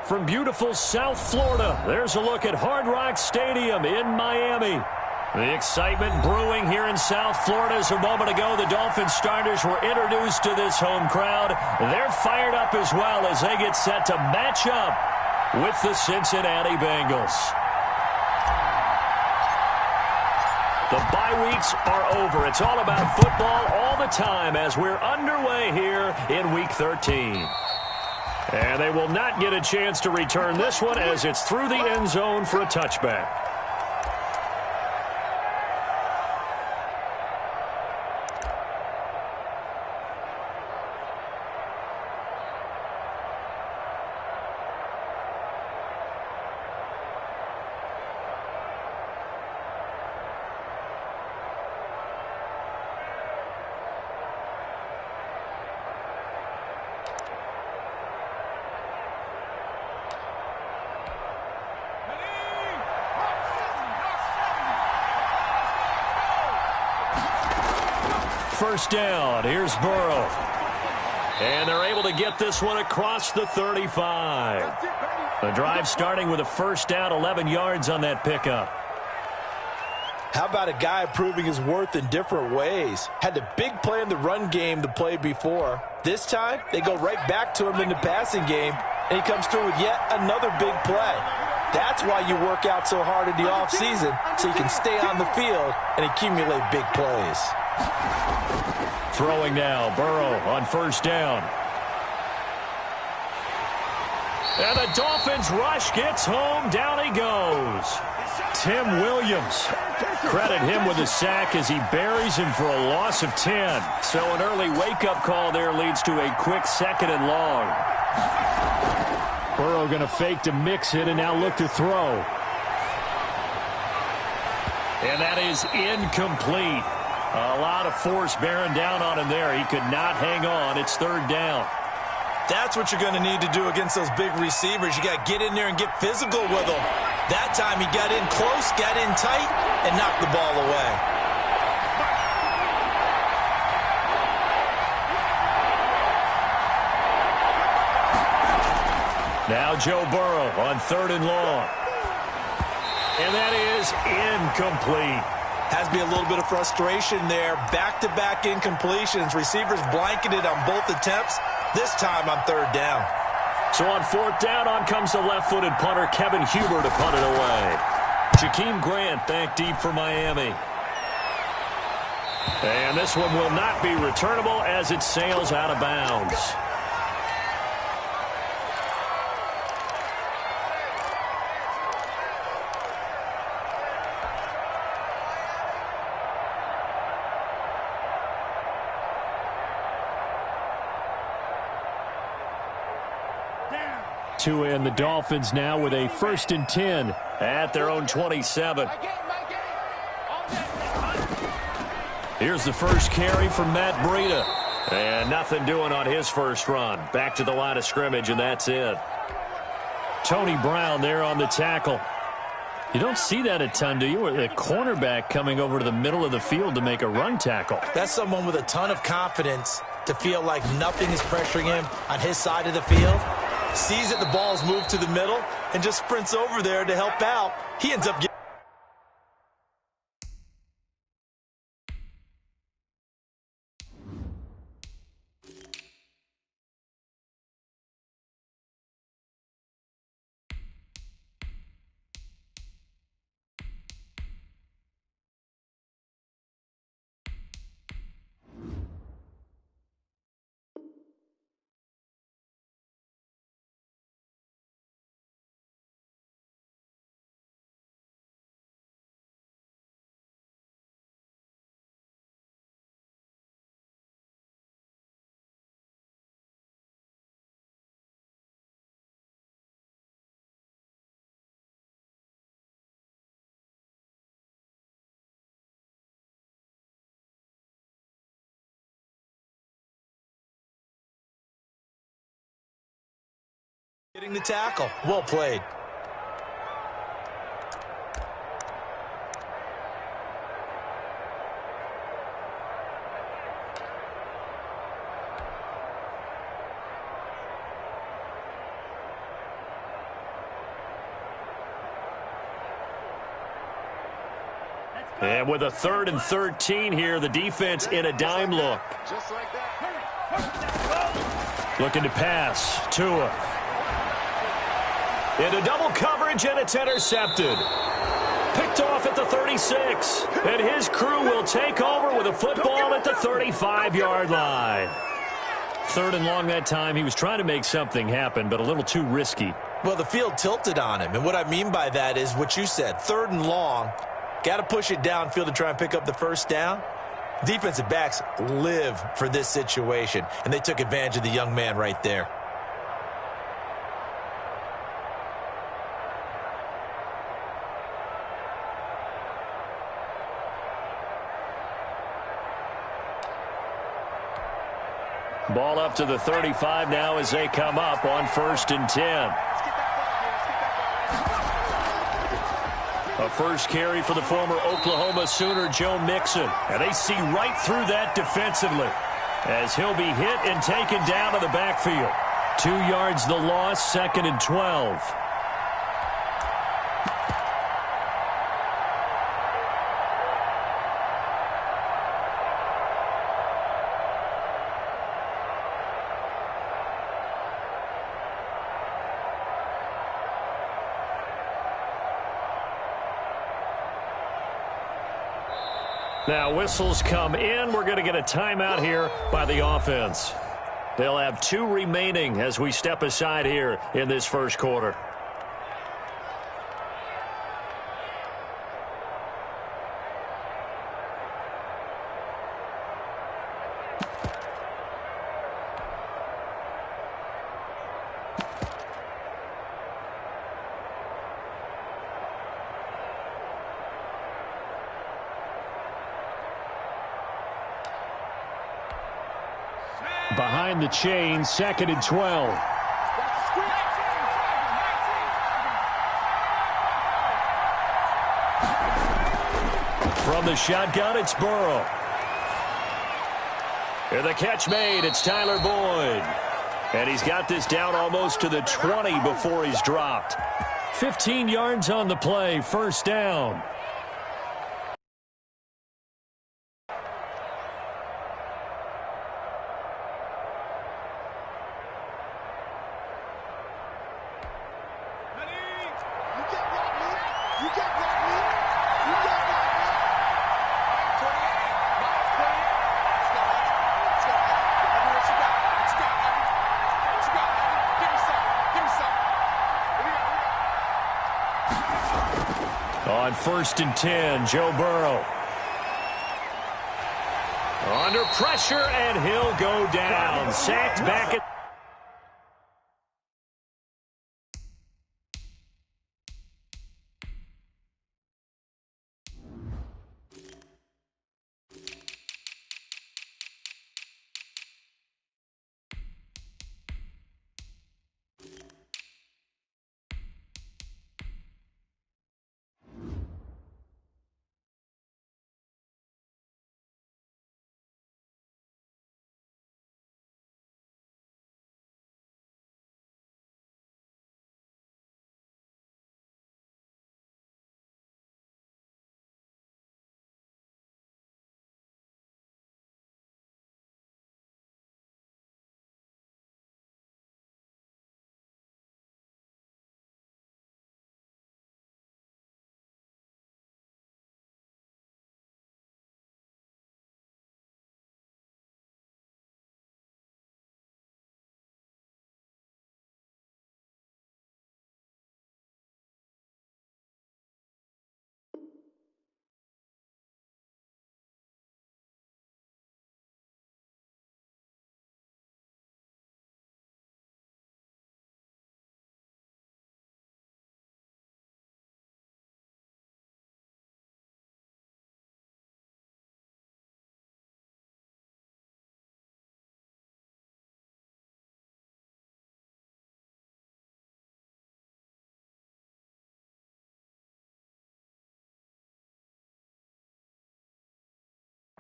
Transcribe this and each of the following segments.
From beautiful South Florida, there's a look at Hard Rock Stadium in Miami. The excitement brewing here in South Florida as a moment ago the Dolphins starters were introduced to this home crowd. They're fired up as well as they get set to match up with the Cincinnati Bengals. The bye weeks are over. It's all about football all the time as we're underway here in Week 13. And they will not get a chance to return this one as it's through the end zone for a touchback. First down, here's Burrow. And they're able to get this one across the 35. The drive starting with a first down, 11 yards on that pickup. How about a guy proving his worth in different ways? Had the big play in the run game the play before. This time, they go right back to him in the passing game, and he comes through with yet another big play. That's why you work out so hard in the offseason, so you can stay on the field and accumulate big plays. Throwing now, Burrow on first down. And the Dolphins rush gets home. Down he goes. Tim Williams. Credit him with a sack as he buries him for a loss of 10. So an early wake-up call there leads to a quick second and long. Burrow going to fake to mix it and now look to throw. And that is incomplete. A lot of force bearing down on him there. He could not hang on. It's third down. That's what you're going to need to do against those big receivers. You got to get in there and get physical with them. That time he got in close, got in tight, and knocked the ball away. Now Joe Burrow on third and long. And that is incomplete. Has to be a little bit of frustration there. Back-to-back incompletions. Receivers blanketed on both attempts. This time on third down. So on fourth down, on comes the left-footed punter, Kevin Huber, to punt it away. Jakeem Grant back deep for Miami. And this one will not be returnable as it sails out of bounds. Tua and the Dolphins now with a 1st and 10 at their own 27. Here's the first carry from Matt Breida. And nothing doing on his first run. Back to the line of scrimmage, and that's it. Tony Brown there on the tackle. You don't see that a ton, do you? A cornerback coming over to the middle of the field to make a run tackle. That's someone with a ton of confidence to feel like nothing is pressuring him on his side of the field. Sees that the ball's moved to the middle and just sprints over there to help out. He ends up getting... Getting the tackle. Well played. And with a 3rd and 13 here, the defense in a dime look. Just like that. Looking to pass. Tua. Into double coverage, and it's intercepted. Picked off at the 36. And his crew will take over with a football at the 35-yard line. 3rd and long that time. He was trying to make something happen, but a little too risky. Well, the field tilted on him, and what I mean by that is what you said, 3rd and long. Got to push it downfield to try and pick up the first down. Defensive backs live for this situation, and they took advantage of the young man right there. Ball up to the 35 now as they come up on 1st and 10. A first carry for the former Oklahoma Sooner, Joe Mixon. And they see right through that defensively as he'll be hit and taken down to the backfield. 2 yards the loss, 2nd and 12. Now whistles come in. We're going to get a timeout here by the offense. They'll have 2 remaining as we step aside here in this first quarter. Behind the chain, 2nd and 12. From the shotgun, it's Burrow. And the catch made, it's Tyler Boyd. And he's got this down almost to the 20 before he's dropped. 15 yards on the play, 1st down. On 1st and 10, Joe Burrow. Under pressure, and he'll go down. Sacked back at...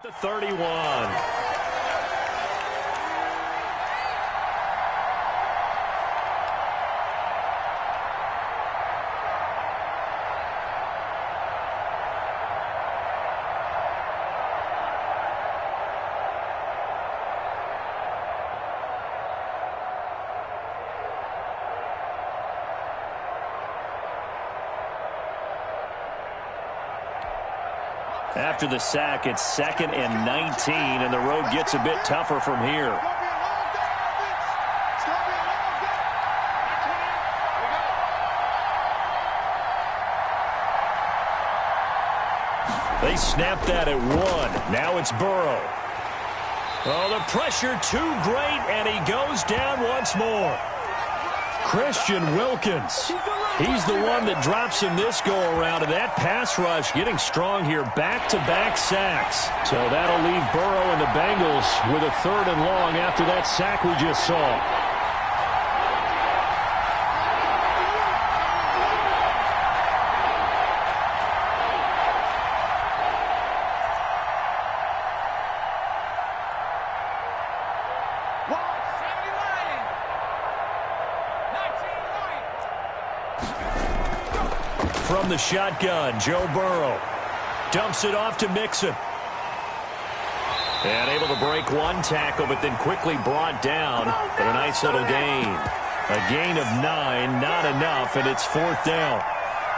The 31. After the sack, it's 2nd and 19, and the road gets a bit tougher from here. They snap that at 1. Now it's Burrow. Oh, the pressure too great, and he goes down once more. Christian Wilkins. He's the one that drops him this go-around, and that pass rush getting strong here. Back-to-back sacks. So that'll leave Burrow and the Bengals with a 3rd and long after that sack we just saw. From the shotgun, Joe Burrow dumps it off to Mixon. And able to break one tackle, but then quickly brought down. But a nice little gain. A gain of 9, not enough, and it's 4th down.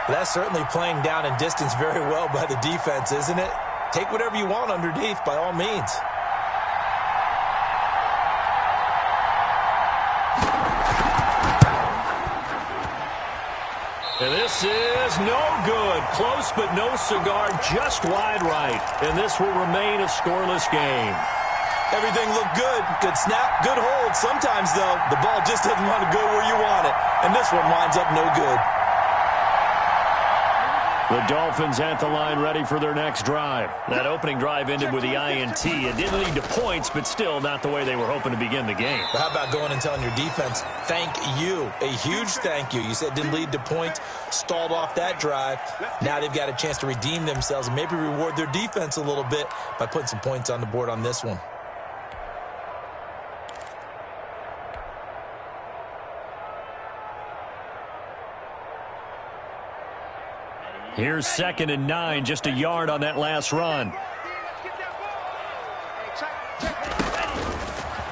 That's certainly playing down in distance very well by the defense, isn't it? Take whatever you want underneath, by all means. And this is no good. Close but no cigar, just wide right. And this will remain a scoreless game. Everything looked good. Good snap, good hold. Sometimes, though, the ball just doesn't want to go where you want it. And this one winds up no good. The Dolphins at the line ready for their next drive. That opening drive ended with the INT. It didn't lead to points, but still not the way they were hoping to begin the game. But how about going and telling your defense, thank you, a huge thank you. You said it didn't lead to points, stalled off that drive. Now they've got a chance to redeem themselves and maybe reward their defense a little bit by putting some points on the board on this one. Here's 2nd and 9, just a yard on that last run.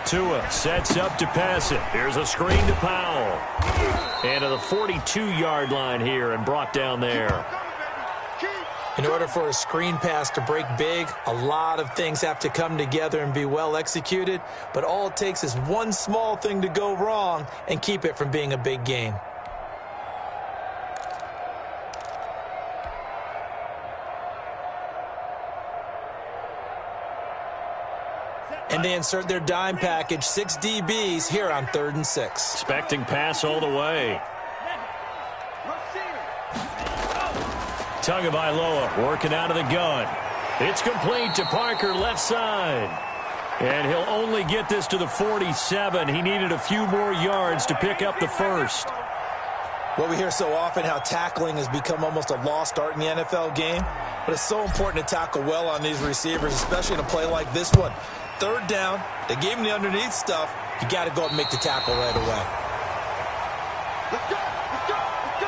Tua sets up to pass it. Here's a screen to Powell. And to the 42-yard line here and brought down there. In order for a screen pass to break big, a lot of things have to come together and be well executed. But all it takes is one small thing to go wrong and keep it from being a big gain. And they insert their dime package, 6 DBs here on 3rd and 6. Expecting pass all the way. Tagovailoa working out of the gun. It's complete to Parker, left side. And he'll only get this to the 47. He needed a few more yards to pick up the first. Well, we hear so often how tackling has become almost a lost art in the NFL game. But it's so important to tackle well on these receivers, especially in a play like this one. 3rd down, they gave him the underneath stuff. You got to go and make the tackle right away. Let's go, let's go, let's go.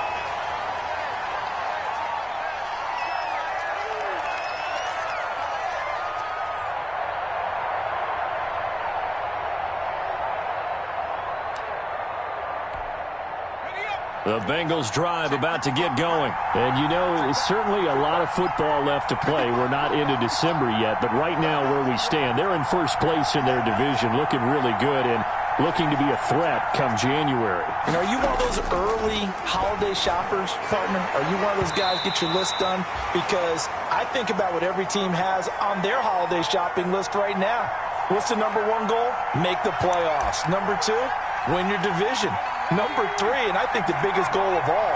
The Bengals drive about to get going. And, you know, there's certainly a lot of football left to play. We're not into December yet, but right now where we stand, they're in first place in their division, looking really good and looking to be a threat come January. And are you one of those early holiday shoppers, partner? Are you one of those guys get your list done? Because I think about what every team has on their holiday shopping list right now. What's the number 1 goal? Make the playoffs. Number 2, win your division. Number 3, and I think the biggest goal of all,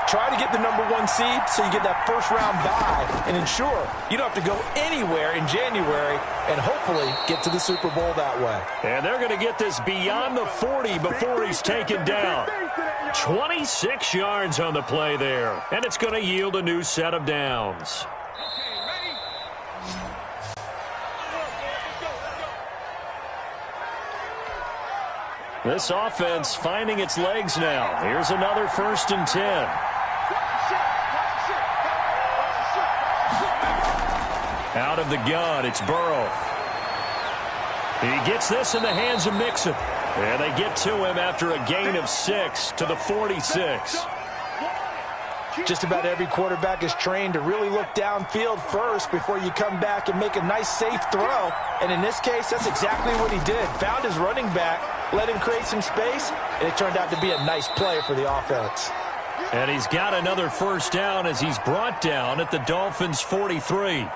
try to get the number 1 seed so you get that first-round bye and ensure you don't have to go anywhere in January and hopefully get to the Super Bowl that way. And they're going to get this beyond the 40 before he's taken down. 26 yards on the play there, and it's going to yield a new set of downs. This offense finding its legs now. Here's another 1st and 10. Out of the gun, it's Burrow. He gets this in the hands of Mixon. And they get to him after a gain of 6 to the 46. Just about every quarterback is trained to really look downfield first before you come back and make a nice, safe throw. And in this case, that's exactly what he did. Found his running back, let him create some space, and it turned out to be a nice play for the offense. And he's got another first down as he's brought down at the Dolphins' 43.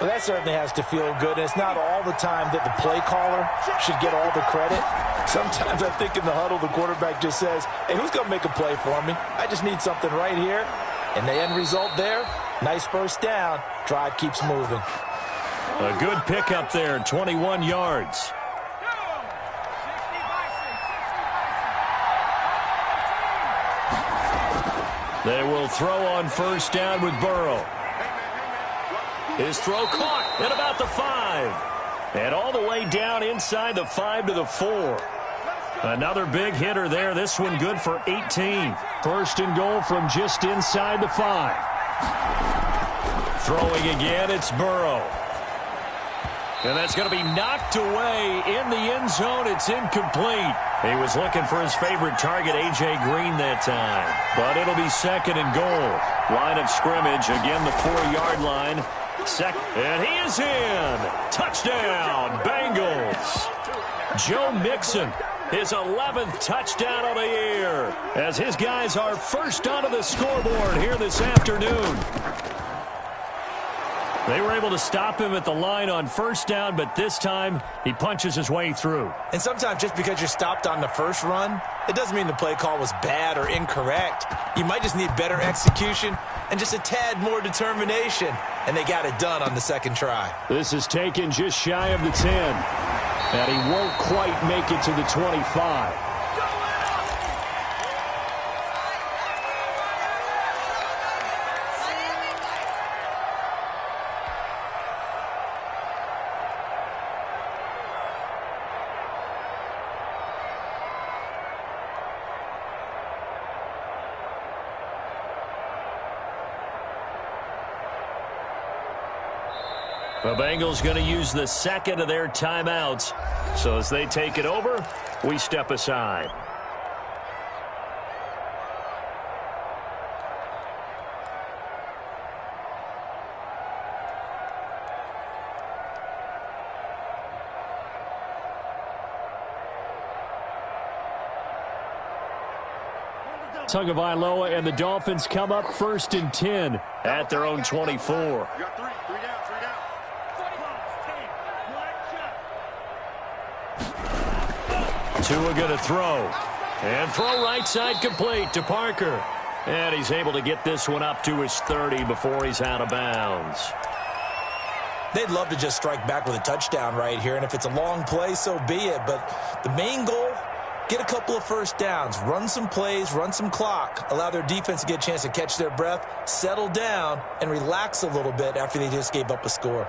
Well, that certainly has to feel good. And it's not all the time that the play caller should get all the credit. Sometimes I think in the huddle, the quarterback just says, hey, who's going to make a play for me? I just need something right here. And the end result there, nice first down. Drive keeps moving. A good pickup there, 21 yards. They will throw on first down with Burrow. His throw caught at about the 5. And all the way down inside the 5 to the 4. Another big hitter there. This one good for 18. First and goal from just inside the 5. Throwing again, it's Burrow. And that's going to be knocked away in the end zone. It's incomplete. He was looking for his favorite target, A.J. Green, that time. But it'll be second and goal. Line of scrimmage, again the 4-yard line. Second, and he is in. Touchdown, Bengals. Joe Mixon, his 11th touchdown of the year, as his guys are first onto the scoreboard here this afternoon. They were able to stop him at the line on first down, but this time he punches his way through. And sometimes just because you're stopped on the first run, it doesn't mean the play call was bad or incorrect. You might just need better execution and just a tad more determination. And they got it done on the second try. This is taken just shy of the 10. And he won't quite make it to the 25. The Bengals going to use the second of their timeouts. So as they take it over, we step aside. Tagovailoa and the Dolphins come up first and 10 at their own 24. You got three down. Tua going to throw. And throw right side complete to Parker. And he's able to get this one up to his 30 before he's out of bounds. They'd love to just strike back with a touchdown right here. And if it's a long play, so be it. But the main goal, get a couple of first downs, run some plays, run some clock, allow their defense to get a chance to catch their breath, settle down, and relax a little bit after they just gave up a score.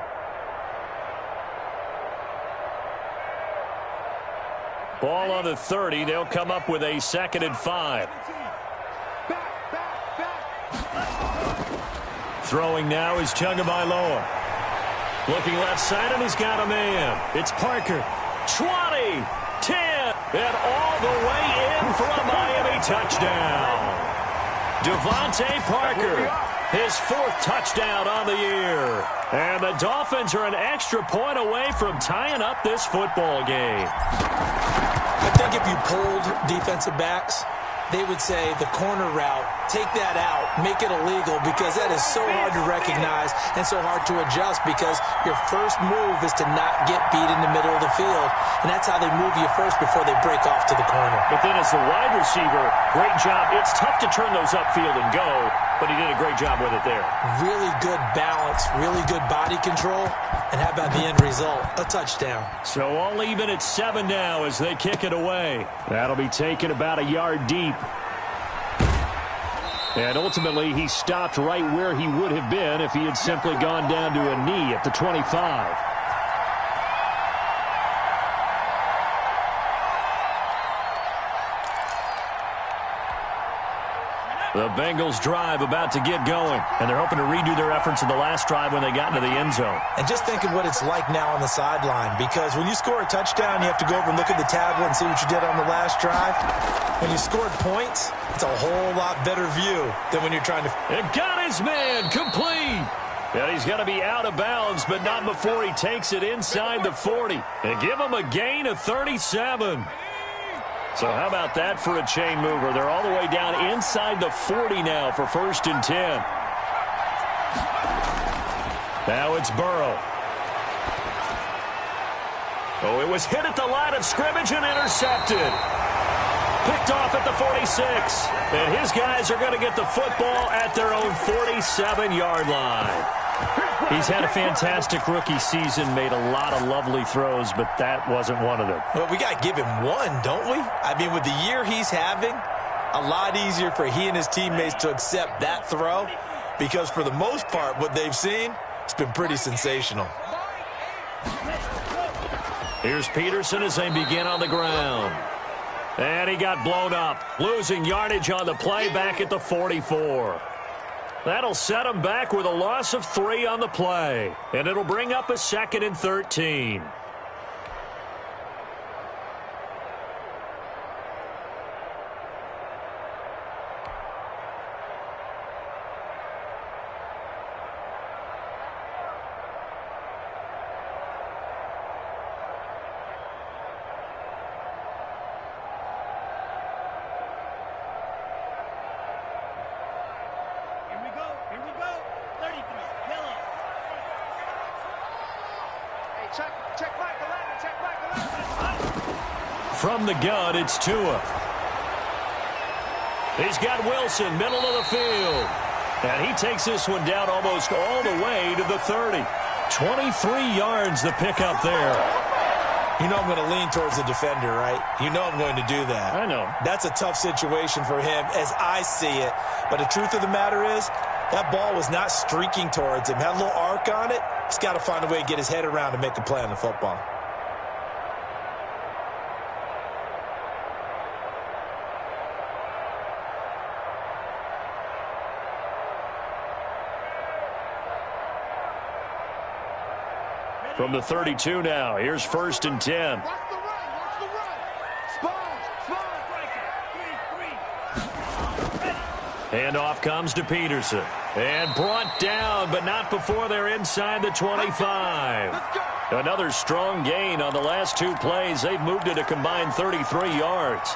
Ball on the 30. They'll come up with a 2nd and 5. Throwing now is Tagovailoa. Looking left side, and he's got a man. It's Parker. 20, 10, and all the way in for a Miami touchdown. Devontae Parker, his 4th touchdown on the year. And the Dolphins are an extra point away from tying up this football game. I think if you polled defensive backs, they would say the corner route, take that out, make it illegal, because that is so hard to recognize and so hard to adjust, because your first move is to not get beat in the middle of the field. And that's how they move you first before they break off to the corner. But then as the wide receiver, great job. It's tough to turn those upfield and go, but he did a great job with it there. Really good balance, really good body control. And how about the end result? A touchdown. So all even at 7 now as they kick it away. That'll be taken about a yard deep. And ultimately, he stopped right where he would have been if he had simply gone down to a knee at the 25. The Bengals drive about to get going, and they're hoping to redo their efforts in the last drive when they got into the end zone. And just think of what it's like now on the sideline, because when you score a touchdown, you have to go over and look at the tablet and see what you did on the last drive. When you scored points, it's a whole lot better view than when you're trying to... It got his man complete. And he's going to be out of bounds, but not before he takes it inside the 40. And give him a gain of 37. So how about that for a chain mover? They're all the way down inside the 40 now for 1st and 10. Now it's Burrow. Oh, it was hit at the line of scrimmage and intercepted. Picked off at the 46. And his guys are going to get the football at their own 47-yard line. He's had a fantastic rookie season, made a lot of lovely throws, but that wasn't one of them. Well, we got to give him one, don't we? I mean, with the year he's having, a lot easier for he and his teammates to accept that throw, because for the most part, what they've seen, it's been pretty sensational. Here's Peterson as they begin on the ground. And he got blown up, losing yardage on the play back at the 44. That'll set him back with a loss of 3 on the play. And it'll bring up a 2nd and 13. From the gun, it's Tua. He's got Wilson, middle of the field. And he takes this one down almost all the way to the 30. 23 yards the pickup there. You know I'm going to lean towards the defender, right? You know I'm going to do that. I know. That's a tough situation for him as I see it. But the truth of the matter is, that ball was not streaking towards him. Had a little arc on it. He's got to find a way to get his head around and make a play on the football. From the 32 now, here's 1st and 10. Watch the run. Watch the run. Spawn. Handoff comes to Peterson. And brought down, but not before they're inside the 25. Another strong gain on the last 2 plays. They've moved it a combined 33 yards.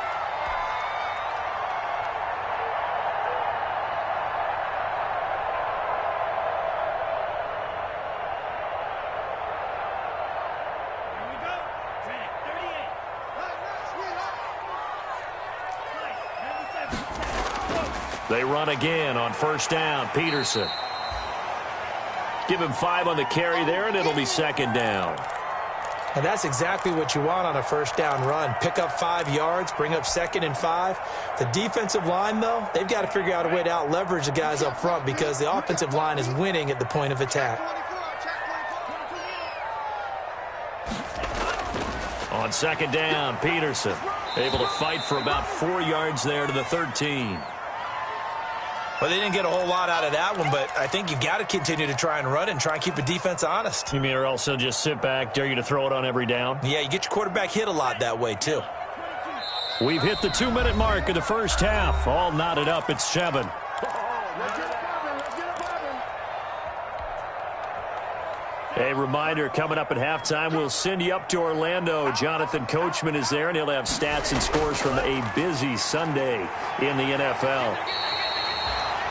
They run again on 1st down. Peterson. Give him 5 on the carry there, and it'll be 2nd down. And that's exactly what you want on a 1st down run. Pick up 5 yards, bring up 2nd and 5. The defensive line, though, they've got to figure out a way to out-leverage the guys up front because the offensive line is winning at the point of attack. On 2nd down, Peterson able to fight for about 4 yards there to the 13. Well, they didn't get a whole lot out of that one, but I think you got to continue to try and run and try and keep the defense honest. You mean or else they'll just sit back, dare you to throw it on every down? Yeah, you get your quarterback hit a lot that way, too. We've hit the 2-minute mark of the 1st half. All knotted up at 7. A reminder, coming up at halftime, we'll send you up to Orlando. Jonathan Coachman is there, and he'll have stats and scores from a busy Sunday in the NFL.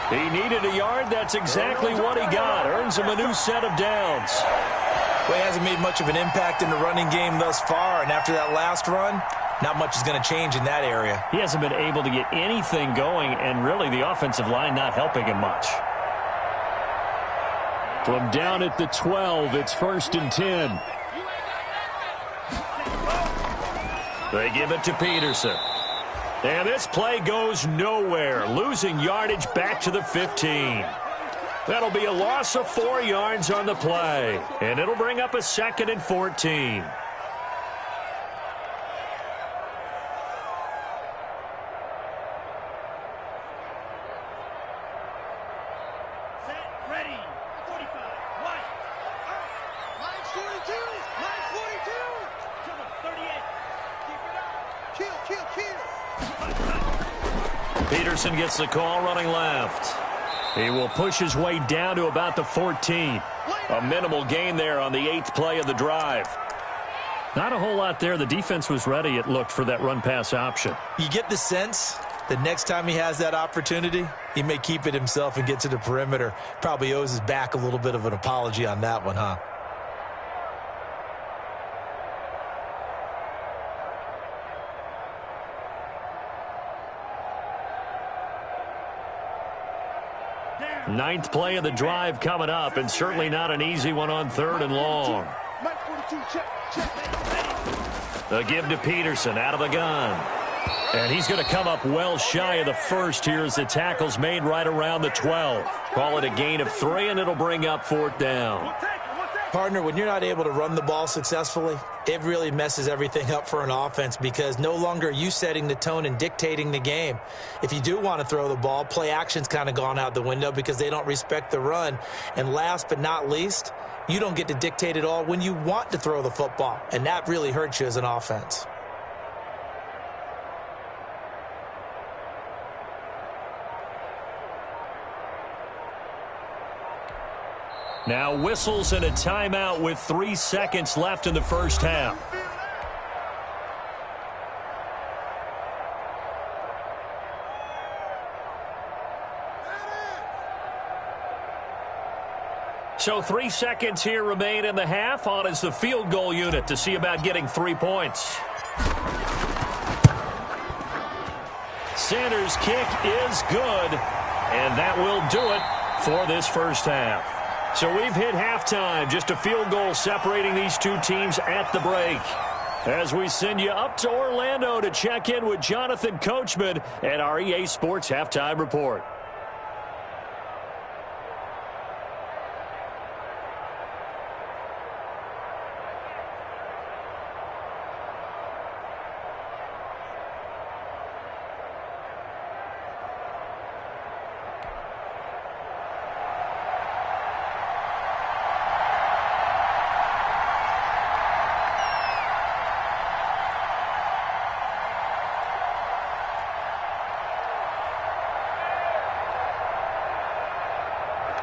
He needed a yard. That's exactly what he got. Earns him a new set of downs. Well, he hasn't made much of an impact in the running game thus far, and after that last run, not much is going to change in that area. He hasn't been able to get anything going, and really the offensive line not helping him much. From down at the 12, it's 1st and 10. They give it to Peterson. And this play goes nowhere, losing yardage back to the 15. That'll be a loss of 4 yards on the play, and it'll bring up a 2nd and 14. Peterson gets the call running left. He will push his way down to about the 14. A minimal gain there on the 8th play of the drive. Not a whole lot there. The defense was ready, it looked, for that run-pass option. You get the sense that next time he has that opportunity, he may keep it himself and get to the perimeter. Probably owes his back a little bit of an apology on that one, huh? Ninth play of the drive coming up, and certainly not an easy one on 3rd and long. The give to Peterson out of the gun. And he's going to come up well shy of the first here as the tackle's made right around the 12. Call it a gain of 3, and it'll bring up 4th down. Partner, when you're not able to run the ball successfully, it really messes everything up for an offense because no longer are you setting the tone and dictating the game. If you do want to throw the ball, play action's kind of gone out the window because they don't respect the run. And last but not least, you don't get to dictate it all when you want to throw the football, and that really hurts you as an offense. Now whistles and a timeout with 3 seconds left in the first half. So 3 seconds here remain in the half. On is the field goal unit to see about getting 3 points. Sanders' kick is good, and that will do it for this first half. So we've hit halftime, just a field goal separating these two teams at the break. As we send you up to Orlando to check in with Jonathan Coachman at our EA Sports Halftime Report.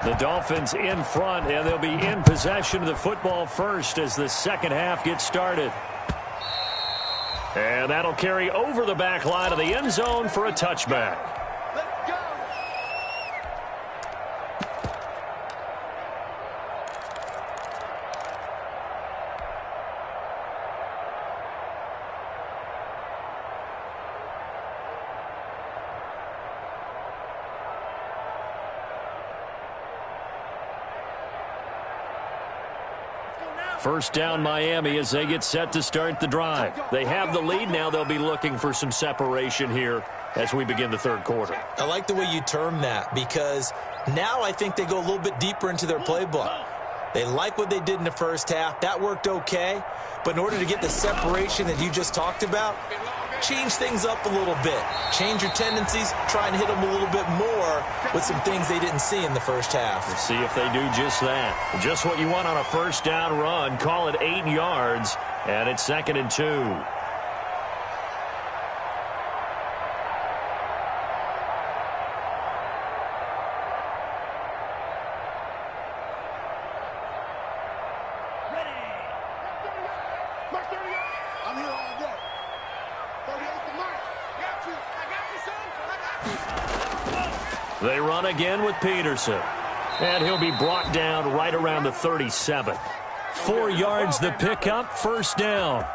The Dolphins in front, and they'll be in possession of the football first as the second half gets started. And that'll carry over the back line of the end zone for a touchback. Let's go. First down Miami as they get set to start the drive. They have the lead. Now they'll be looking for some separation here as we begin the third quarter. I like the way you term that because now I think they go a little bit deeper into their playbook. They like what they did in the first half. That worked okay. But in order to get the separation that you just talked about, change things up a little bit. Change your tendencies. Try and hit them a little bit more with some things they didn't see in the first half. Let's see if they do just that. Just what you want on a first down run. Call it 8 yards, and it's 2nd and 2. They run again with Peterson. And he'll be brought down right around the 37. 4 yards the pickup, first down.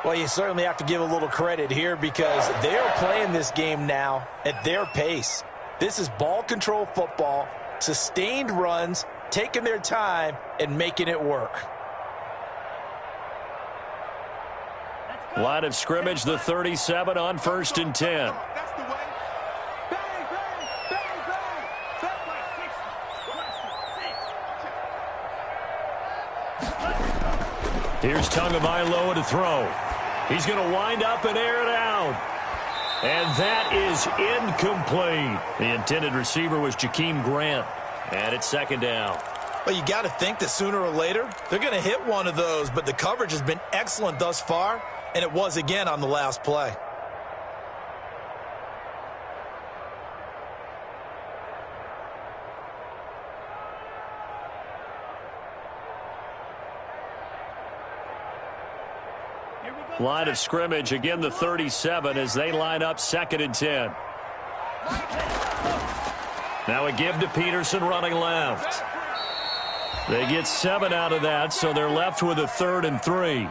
Well, you certainly have to give a little credit here because they're playing this game now at their pace. This is ball control football, sustained runs, taking their time, and making it work. Line of scrimmage, the 37 on 1st and 10. Here's Tagovailoa to throw. He's going to wind up and air it out. And that is incomplete. The intended receiver was Jakeem Grant. And it's 2nd down. Well, you got to think that sooner or later they're going to hit one of those, but the coverage has been excellent thus far, and it was again on the last play. line of scrimmage. Again, the 37 as they line up 2nd and 10. Now a give to Peterson running left. They get 7 out of that, so they're left with a 3rd and 3.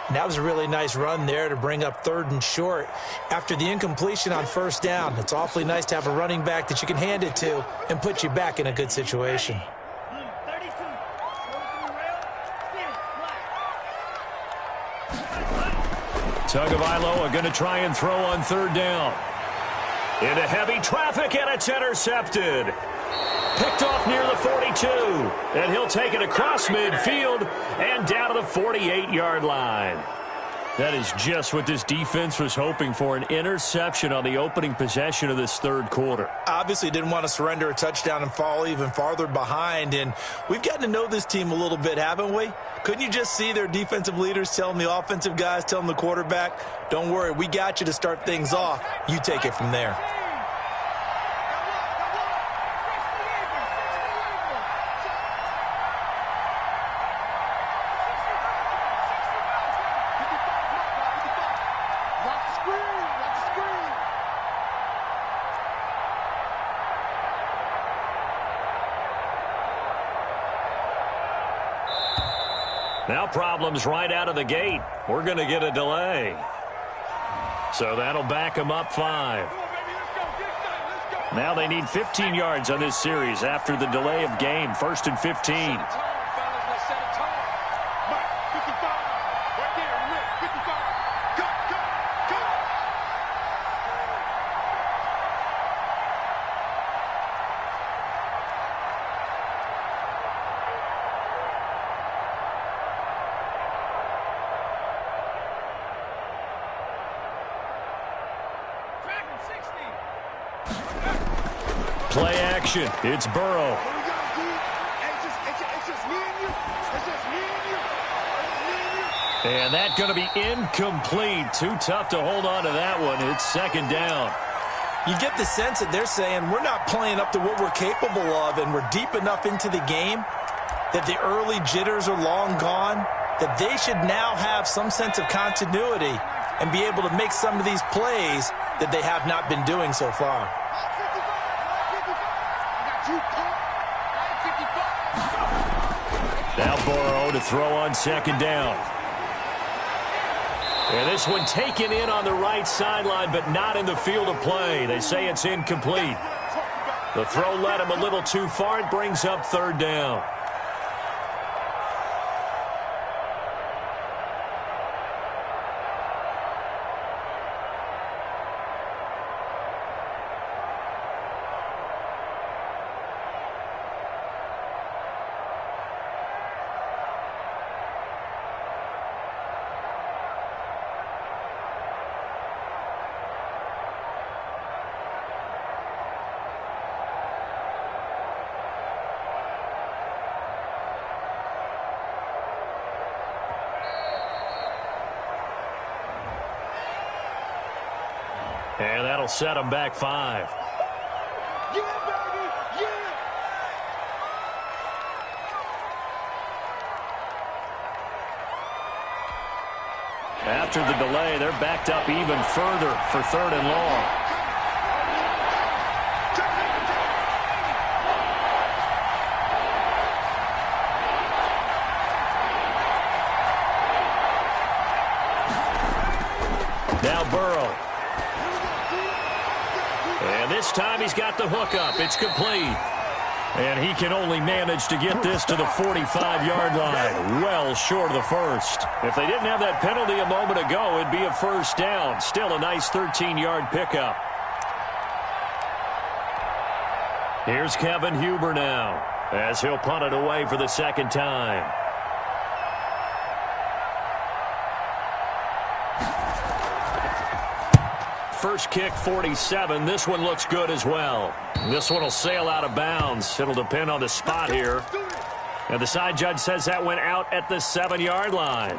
And that was a really nice run there to bring up 3rd and short. After the incompletion on 1st down, it's awfully nice to have a running back that you can hand it to and put you back in a good situation. Tagovailoa going to try and throw on 3rd down. Into heavy traffic, and it's intercepted. Picked off near the 42, and he'll take it across midfield and down to the 48-yard line. That is just what this defense was hoping for, an interception on the opening possession of this 3rd quarter. Obviously didn't want to surrender a touchdown and fall even farther behind, and we've gotten to know this team a little bit, haven't we? Couldn't you just see their defensive leaders telling the offensive guys, telling the quarterback, don't worry, we got you to start things off. You take it from there. Now problems right out of the gate. We're going to get a delay. So that'll back them up 5. Now they need 15 yards on this series after the delay of game. 1st and 15. Play action. It's Burrow. And that's going to be incomplete. Too tough to hold on to that one. It's 2nd down. You get the sense that they're saying we're not playing up to what we're capable of, and we're deep enough into the game that the early jitters are long gone, that they should now have some sense of continuity and be able to make some of these plays that they have not been doing so far. Now Burrow to throw on 2nd down. And this one taken in on the right sideline, but not in the field of play. They say it's incomplete. The throw led him a little too far. It brings up 3rd down. And that'll set them back 5. Yeah, baby! Yeah! After the delay, they're backed up even further for 3rd and long. Now Burrow. And this time he's got the hookup. It's complete. And he can only manage to get this to the 45-yard line. Well short of the 1st. If they didn't have that penalty a moment ago, it'd be a 1st down. Still a nice 13-yard pickup. Here's Kevin Huber now as he'll punt it away for the 2nd time. First kick, 47. This one looks good as well. This one will sail out of bounds. It'll depend on the spot here. And the side judge says that went out at the 7-yard line.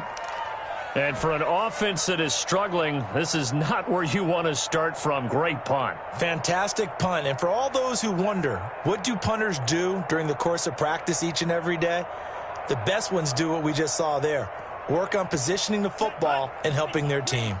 And for an offense that is struggling, this is not where you want to start from. Great punt. Fantastic punt. And for all those who wonder, what do punters do during the course of practice each and every day? The best ones do what we just saw there. work on positioning the football and helping their team.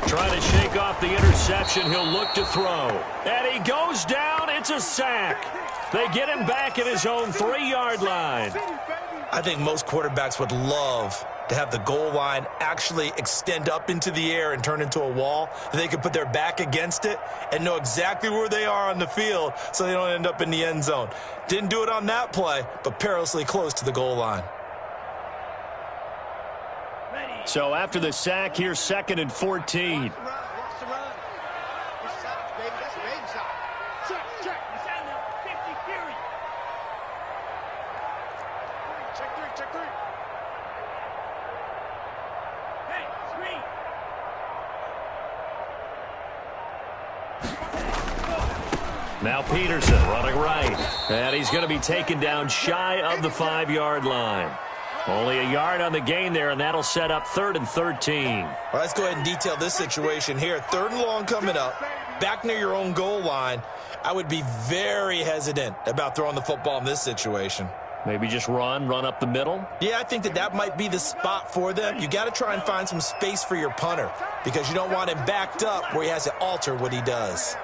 Trying to shake off the interception. He'll look to throw. And he goes down. It's a sack. They get him back at his own 3-yard line. I think most quarterbacks would love to have the goal line actually extend up into the air and turn into a wall. They could put their back against it and know exactly where they are on the field so they don't end up in the end zone. Didn't do it on that play, but perilously close to the goal line. So after the sack, here's 2nd and 14. Now Peterson running right. And he's going to be taken down shy of the 5-yard line. Only a yard on the gain there, and that'll set up 3rd and 13. Well, let's go ahead and detail this situation here. 3rd and long coming up, back near your own goal line. I would be very hesitant about throwing the football in this situation. Maybe just run up the middle? Yeah, I think that might be the spot for them. You got to try and find some space for your punter because you don't want him backed up where he has to alter what he does.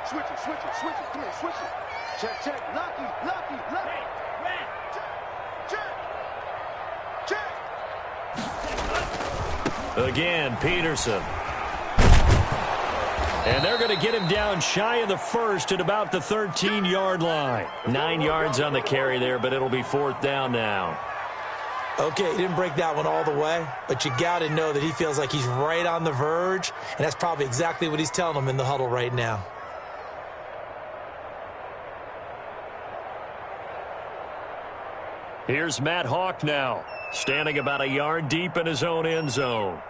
Switch it. Come here, switch it. Check. Lucky. Again, Peterson. And they're going to get him down shy of the 1st at about the 13-yard line. 9 yards on the carry there, but it'll be 4th down now. Okay, he didn't break that one all the way, but you got to know that he feels like he's right on the verge, and that's probably exactly what he's telling them in the huddle right now. Here's Matt Hawk now, standing about a yard deep in his own end zone.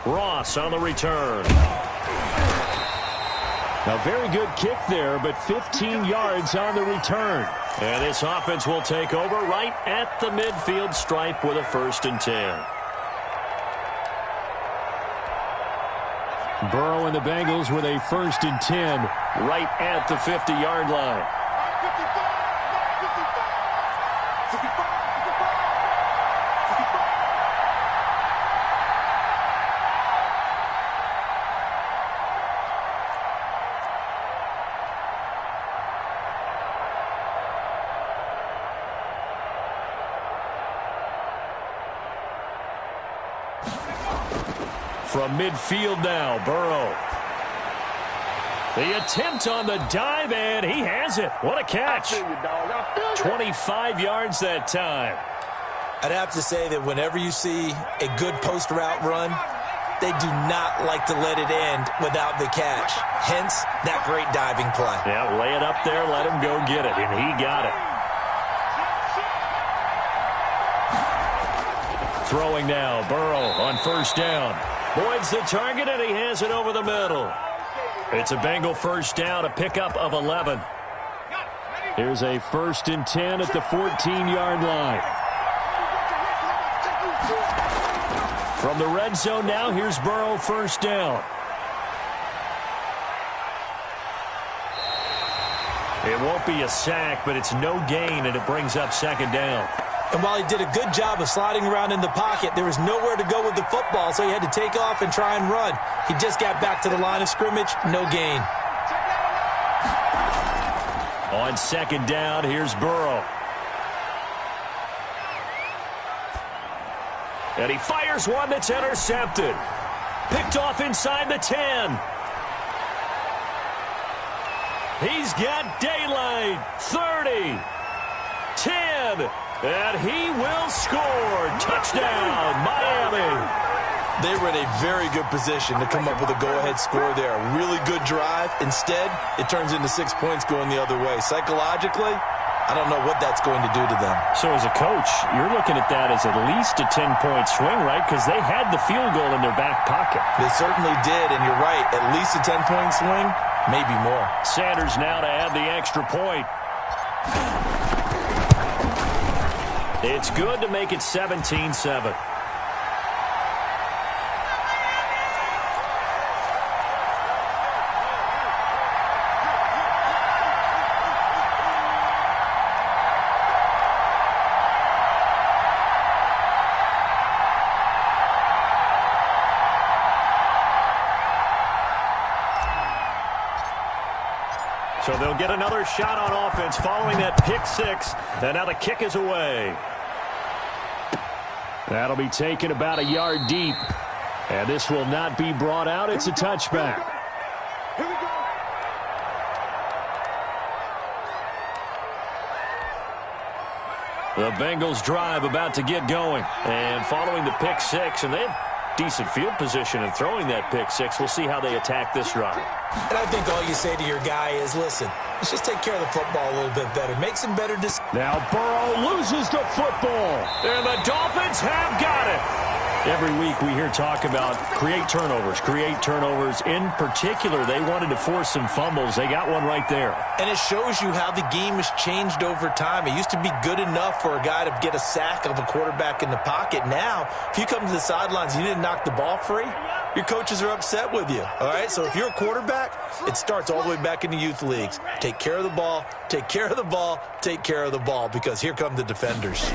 Ross on the return. A very good kick there, but 15 yards on the return. And this offense will take over right at the midfield stripe with a 1st and 10. Burrow and the Bengals with a 1st and 10 right at the 50-yard line. From midfield now, Burrow. The attempt on the dive, and he has it. What a catch. 25 yards that time. I'd have to say that whenever you see a good post route run, they do not like to let it end without the catch. Hence, that great diving play. Yeah, lay it up there, let him go get it, and he got it. Throwing now, Burrow on 1st down. Boyd's the target, and he has it over the middle. It's a Bengal 1st down, a pickup of 11. Here's a 1st and 10 at the 14-yard line. From the red zone now, here's Burrow 1st down. It won't be a sack, but it's no gain, and it brings up 2nd down. And while he did a good job of sliding around in the pocket, there was nowhere to go with the football, so he had to take off and try and run. He just got back to the line of scrimmage, no gain. On 2nd down, here's Burrow. And he fires one that's intercepted. Picked off inside the 10. He's got daylight. 30. 10. And he will score. Touchdown, Miami. They were in a very good position to come up with a go-ahead score there. A really good drive. Instead, it turns into 6 points going the other way. Psychologically, I don't know what that's going to do to them. So as a coach, you're looking at that as at least a 10-point swing, right? Because they had the field goal in their back pocket. They certainly did, and you're right. At least a 10-point swing, maybe more. Sanders now to add the extra point. It's good to make it 17-7. So they'll get another shot on offense following that pick six. And now the kick is away. That'll be taken about a yard deep. And this will not be brought out. It's a touchback. Here we go. The Bengals drive about to get going. And following the pick six, and they have decent field position in throwing that pick six. We'll see how they attack this drive. And I think all you say to your guy is, listen, let's just take care of the football a little bit better. Make some better decisions. Now Burrow loses the football. And the Dolphins have got it. Every week we hear talk about create turnovers. In particular, they wanted to force some fumbles. They got one right there. And it shows you how the game has changed over time. It used to be good enough for a guy to get a sack of a quarterback in the pocket. Now, if you come to the sidelines and you didn't knock the ball free, your coaches are upset with you. All right? So if you're a quarterback, it starts all the way back in the youth leagues. Take care of the ball, take care of the ball, take care of the ball, because here come the defenders.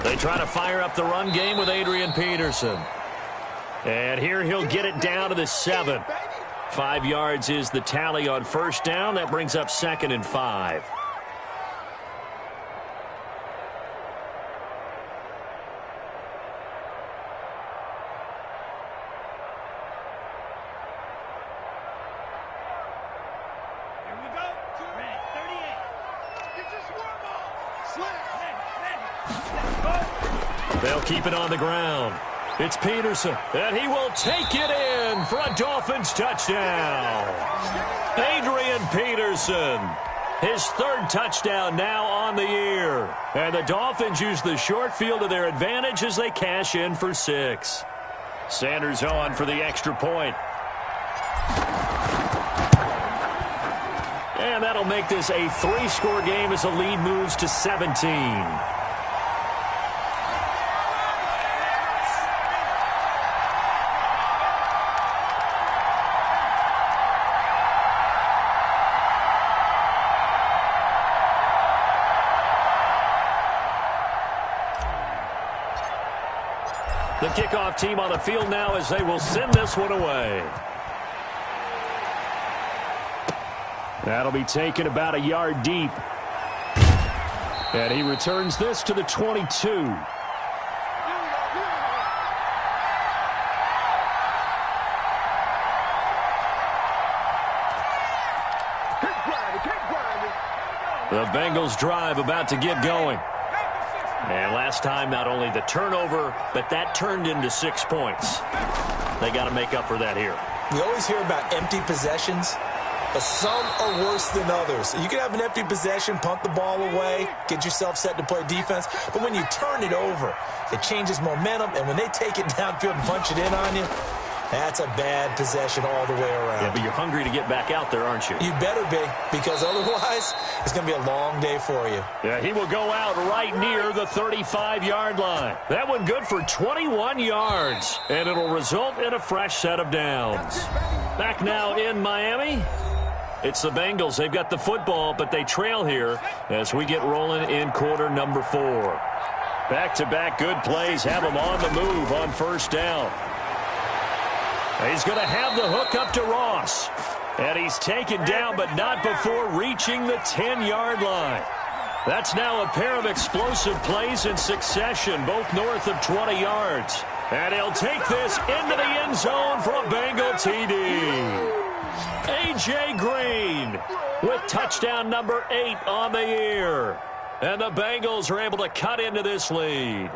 They try to fire up the run game with Adrian Peterson. And here he'll get it down to the 7. 5 yards is the tally on first down. That brings up 2nd and 5. Here we go. 38. Get your swarm ball. Slam. They'll keep it on the ground. It's Peterson, and he will take it in for a Dolphins touchdown. Adrian Peterson, his 3rd touchdown now on the year. And the Dolphins use the short field to their advantage as they cash in for 6. Sanders on for the extra point. And that'll make this a 3-score game as the lead moves to 17. The kickoff team on the field now as they will send this one away. That'll be taken about a yard deep. And he returns this to the 22. The Bengals drive about to get going. And last time, not only the turnover, but that turned into 6 points. They got to make up for that here. We always hear about empty possessions, but some are worse than others. You can have an empty possession, punt the ball away, get yourself set to play defense, but when you turn it over, it changes momentum, and when they take it downfield and punch it in on you, that's a bad possession all the way around. Yeah, but you're hungry to get back out there, aren't you? You better be, because otherwise it's going to be a long day for you. Yeah, he will go out right near the 35-yard line. That one good for 21 yards, and it'll result in a fresh set of downs. Back now in Miami, it's the Bengals. They've got the football, but they trail here as we get rolling in quarter number 4. Back-to-back good plays have them on the move on first down. He's going to have the hook up to Ross. And he's taken down, but not before reaching the 10-yard line. That's now a pair of explosive plays in succession, both north of 20 yards. And he'll take this into the end zone for a Bengal TD. A.J. Green with touchdown number 8 on the year. And the Bengals are able to cut into this lead.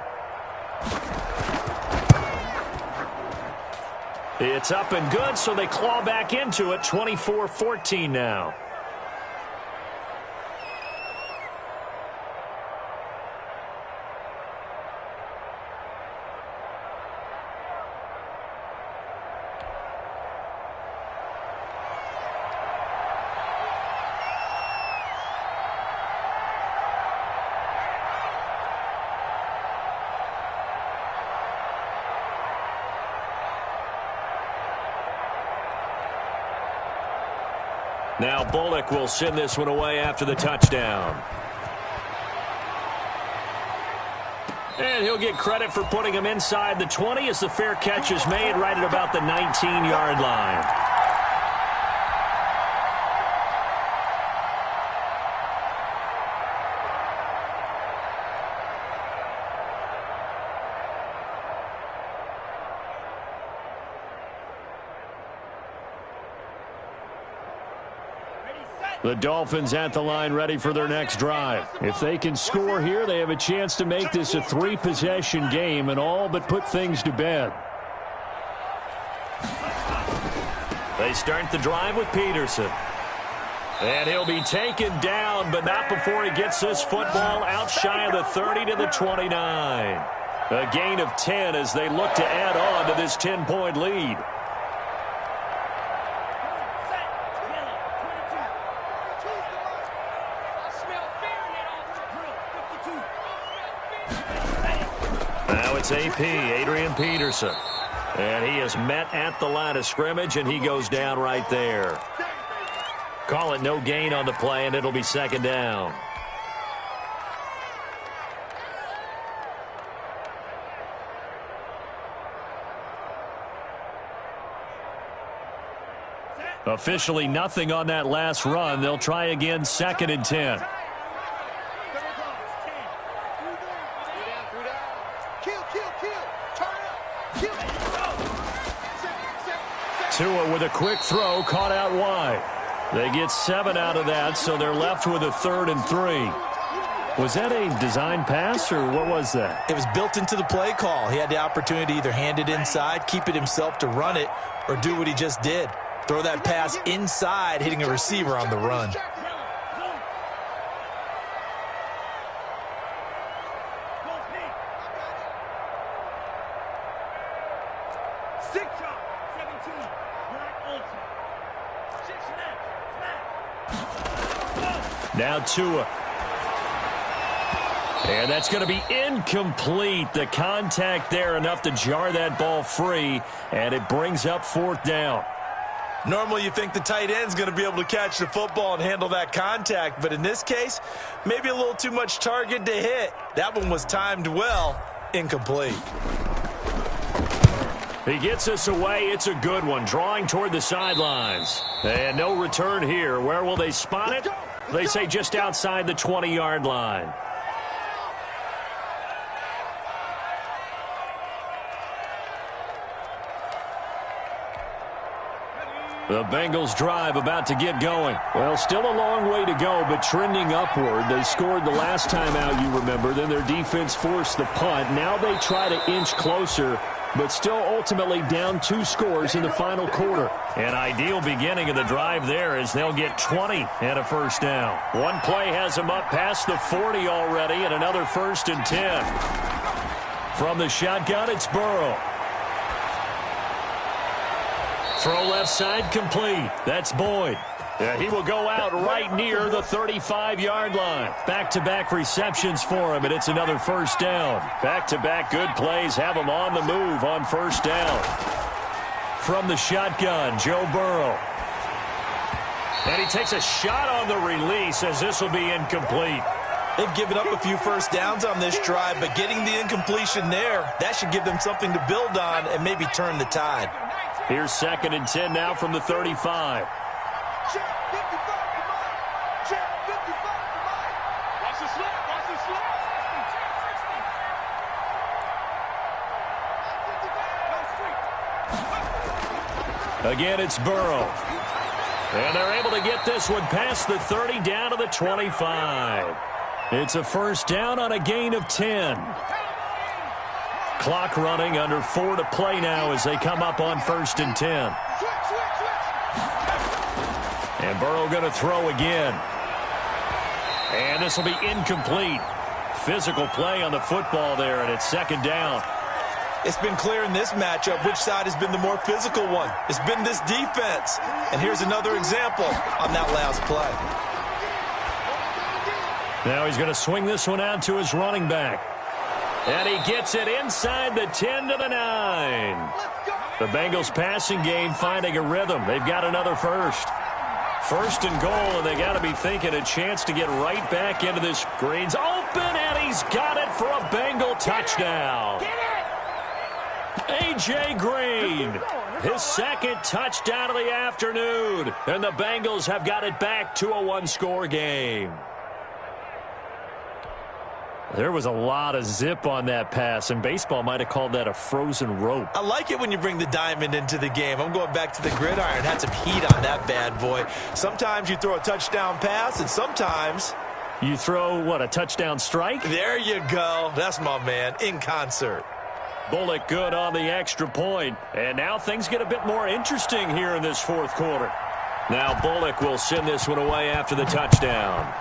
It's up and good, so they claw back into it, 24-14 now. Now Bullock will send this one away after the touchdown. And he'll get credit for putting him inside the 20 as the fair catch is made right at about the 19-yard line. The Dolphins at the line ready for their next drive. If they can score here, they have a chance to make this a 3-possession game and all but put things to bed. They start the drive with Peterson. And he'll be taken down, but not before he gets this football out shy of the 30 to the 29. A gain of 10 as they look to add on to this 10-point lead. It's AP, Adrian Peterson. And he is met at the line of scrimmage, and he goes down right there. Call it no gain on the play, and it'll be second down. Officially nothing on that last run. They'll try again, 2nd and 10. Tua with a quick throw, caught out wide. They get 7 out of that, so they're left with a 3rd and 3. Was that a design pass, or what was that? It was built into the play call. He had the opportunity to either hand it inside, keep it himself to run it, or do what he just did. Throw that pass inside, hitting a receiver on the run. Now Tua. And that's going to be incomplete. The contact there enough to jar that ball free, and it brings up 4th down. Normally you think the tight end's going to be able to catch the football and handle that contact, but in this case, maybe a little too much target to hit. That one was timed well, incomplete. He gets us away. It's a good one, drawing toward the sidelines. And no return here. Where will they spot it? They say just outside the 20-yard line. The Bengals drive about to get going. Well, still a long way to go, but trending upward. They scored the last time out, you remember. Then their defense forced the punt. Now they try to inch closer, but still ultimately down 2 scores in the final quarter. An ideal beginning of the drive there as they'll get 20 and a first down. One play has them up past the 40 already, and another 1st and 10. From the shotgun, it's Burrow. Throw left side complete. That's Boyd. He will go out right near the 35-yard line. Back-to-back receptions for him, and it's another first down. Back-to-back good plays have him on the move on first down. From the shotgun, Joe Burrow. And he takes a shot on the release as this will be incomplete. They've given up a few first downs on this drive, but getting the incompletion there, that should give them something to build on and maybe turn the tide. Here's 2nd and 10 now from the 35. Again, it's Burrow. And they're able to get this one past the 30 down to the 25. It's a first down on a gain of 10. Clock running, under 4 to play now as they come up on 1st and 10. And Burrow going to throw again. And this will be incomplete. Physical play on the football there, and it's 2nd down. It's been clear in this matchup which side has been the more physical one. It's been this defense. And here's another example on that last play. Now he's going to swing this one out to his running back. And he gets it inside the 10 to the 9. The Bengals passing game finding a rhythm. They've got another first. First and goal, and they got to be thinking a chance to get right back into this. Green's open, and he's got it for a Bengal touchdown. A.J. Green, his second touchdown of the afternoon, and the Bengals have got it back to a one-score game. There was a lot of zip on that pass, and baseball might have called that a frozen rope. I like it when you bring the diamond into the game. I'm going back to the gridiron. Had some heat on that bad boy. Sometimes you throw a touchdown pass, and sometimes you throw, what, a touchdown strike? There you go. That's my man, in concert. Bullock good on the extra point. And now things get a bit more interesting here in this fourth quarter. Now Bullock will send this one away after the touchdown.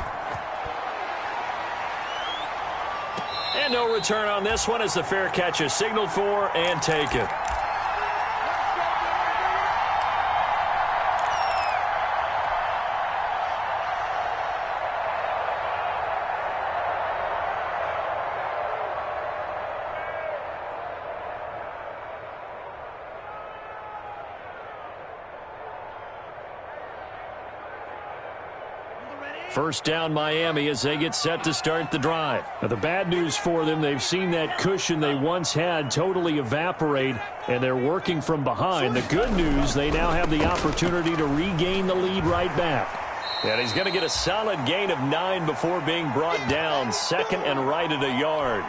And no return on this one as the fair catch is signaled for and taken. First down Miami as they get set to start the drive. Now, the bad news for them, they've seen that cushion they once had totally evaporate, and they're working from behind. The good news, they now have the opportunity to regain the lead right back. And he's going to get a solid gain of 9 before being brought down, second and right at a yard.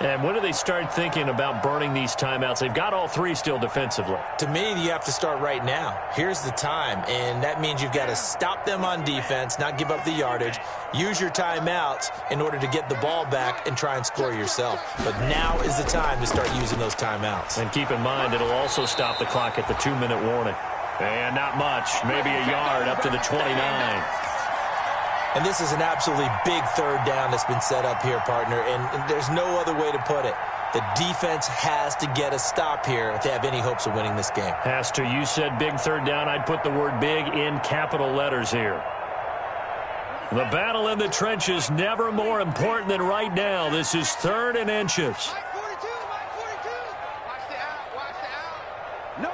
And when do they start thinking about burning these timeouts? They've got all 3 still defensively. To me, you have to start right now. Here's the time, and that means you've got to stop them on defense, not give up the yardage, use your timeouts in order to get the ball back and try and score yourself. But now is the time to start using those timeouts. And keep in mind, it'll also stop the clock at the 2-minute warning. And not much, maybe a yard up to the 29. And this is an absolutely big third down that's been set up here, partner, and there's no other way to put it. The defense has to get a stop here if they have any hopes of winning this game. Has to. You said big third down. I'd put the word big in capital letters here. The battle in the trenches never more important than right now. This is 3rd and inches. Watch the out. No.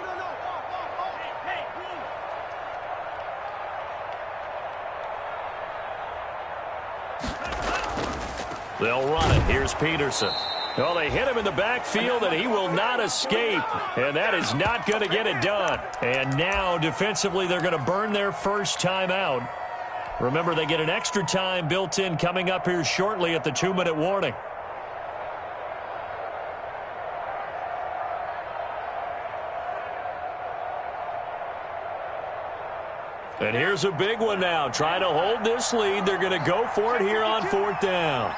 Hey. They'll run it. Here's Peterson. Well, they hit him in the backfield, and he will not escape. And that is not going to get it done. And now, defensively, they're going to burn their first timeout. Remember, they get an extra time built in coming up here shortly at the 2-minute warning. And here's a big one now. Trying to hold this lead. They're going to go for it here on 4th down.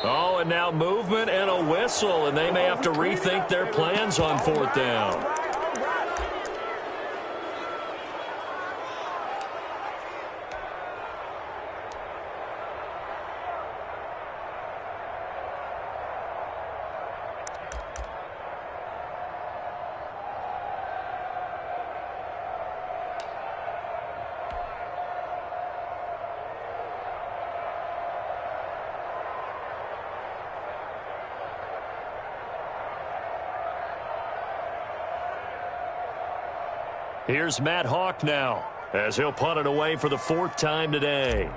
Oh, and now movement and a whistle, and they may have to rethink their plans on 4th down. Here's Matt Hawk now, as he'll punt it away for the 4th time today.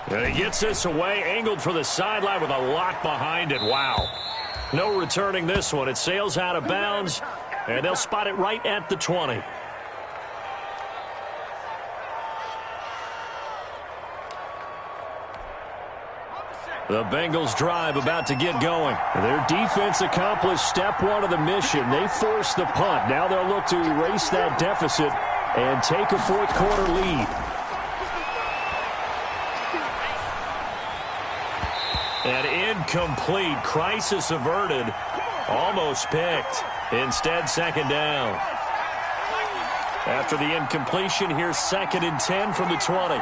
And he gets this away, angled for the sideline with a lock behind it. Wow. No returning this one. It sails out of bounds, and they'll spot it right at the 20. The Bengals drive about to get going. Their defense accomplished step 1 of the mission. They forced the punt. Now they'll look to erase that deficit and take a 4th quarter lead. And incomplete. Crisis averted. Almost picked. Instead, 2nd down. After the incompletion, here's 2nd and 10 from the 20.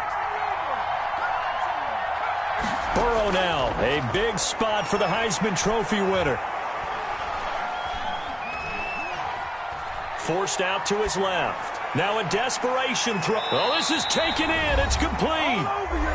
Burrow now, a big spot for the Heisman Trophy winner. forced out to his left. Now a desperation throw. Oh, this is taken in. It's complete.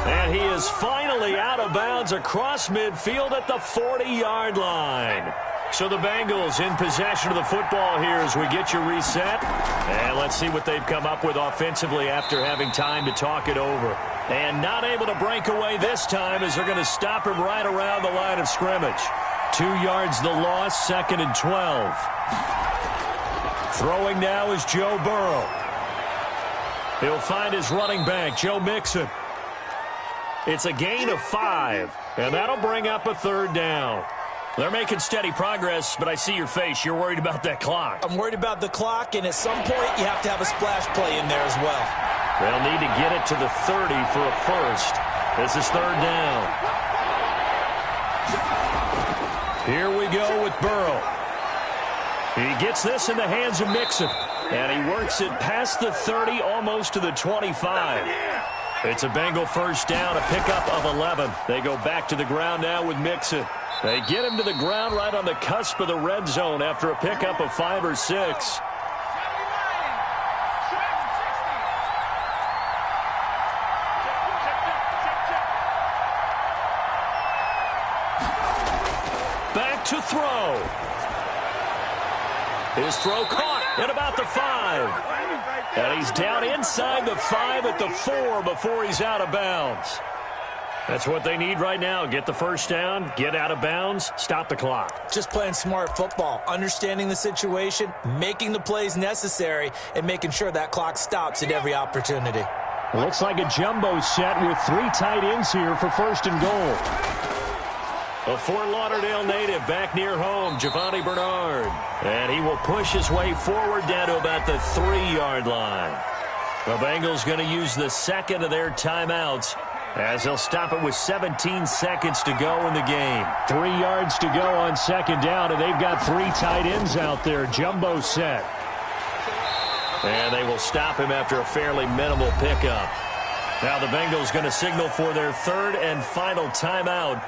And he is finally out of bounds across midfield at the 40-yard line. So the Bengals in possession of the football here as we get you reset. And let's see what they've come up with offensively after having time to talk it over. And not able to break away this time as they're going to stop him right around the line of scrimmage. 2 yards the loss, 2nd and 12. Throwing now is Joe Burrow. He'll find his running back, Joe Mixon. It's a gain of 5, and that'll bring up a 3rd down. They're making steady progress, but I see your face. You're worried about that clock. I'm worried about the clock, and at some point, you have to have a splash play in there as well. They'll need to get it to the 30 for a first. This is 3rd down. Here we go with Burrow. He gets this in the hands of Mixon, and he works it past the 30, almost to the 25. It's a Bengal first down, a pickup of 11. They go back to the ground now with Mixon. They get him to the ground right on the cusp of the red zone after a pickup of 5 or 6. Back to throw. His throw caught at about the 5. And he's down inside the 5 at the 4 before he's out of bounds. That's what they need right now. Get the first down, get out of bounds, stop the clock. Just playing smart football, understanding the situation, making the plays necessary, and making sure that clock stops at every opportunity. Looks like a jumbo set with 3 tight ends here for 1st and goal. A Fort Lauderdale native back near home, Giovanni Bernard. And he will push his way forward down to about the 3-yard line. The Bengals going to use the 2nd of their timeouts as they'll stop it with 17 seconds to go in the game. 3 yards to go on 2nd down, and they've got 3 tight ends out there. Jumbo set. And they will stop him after a fairly minimal pickup. Now the Bengals going to signal for their 3rd and final timeout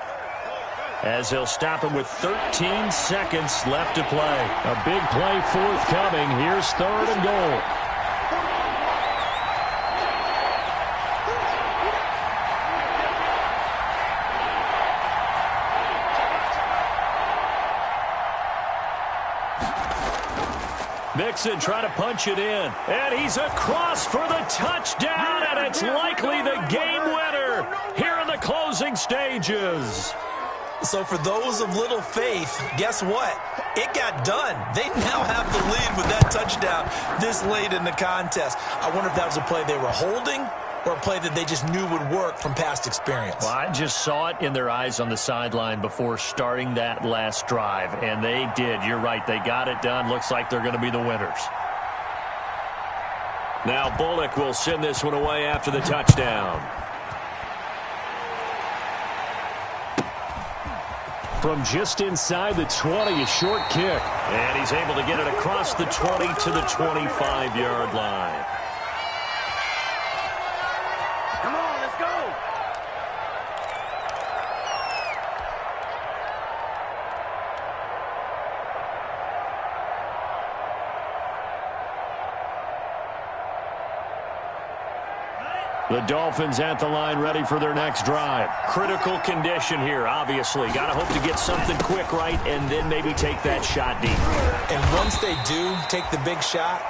as they'll stop him with 13 seconds left to play. A big play forthcoming. Here's 3rd and goal. Mixon trying to punch it in. And he's across for the touchdown, and it's likely the game winner here in the closing stages. So for those of little faith, guess what? It got done. They now have the lead with that touchdown this late in the contest. I wonder if that was a play they were holding or a play that they just knew would work from past experience. Well, I just saw it in their eyes on the sideline before starting that last drive, and they did. You're right. They got it done. Looks like they're going to be the winners. Now Bullock will send this one away after the touchdown. From just inside the 20, a short kick. And he's able to get it across the 20 to the 25-yard line. Come on, let's go. The Dolphins at the line ready for their next drive. Critical condition here, obviously. Got to hope to get something quick right and then maybe take that shot deep. And once they do take the big shot,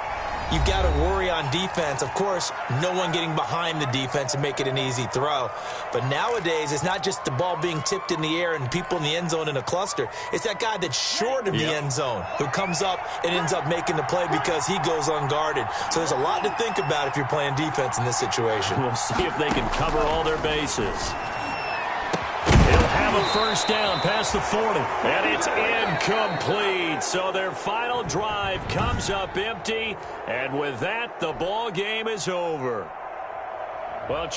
you've got to worry on defense. Of course, no one getting behind the defense and make it an easy throw. But nowadays, it's not just the ball being tipped in the air and people in the end zone in a cluster. It's that guy that's short of the end zone who comes up and ends up making the play because he goes unguarded. So there's a lot to think about if you're playing defense in this situation. We'll see if they can cover all their bases. He'll have a first down past the 40. And it's incomplete. So their final drive comes up empty. And with that, the ball game is over. Well,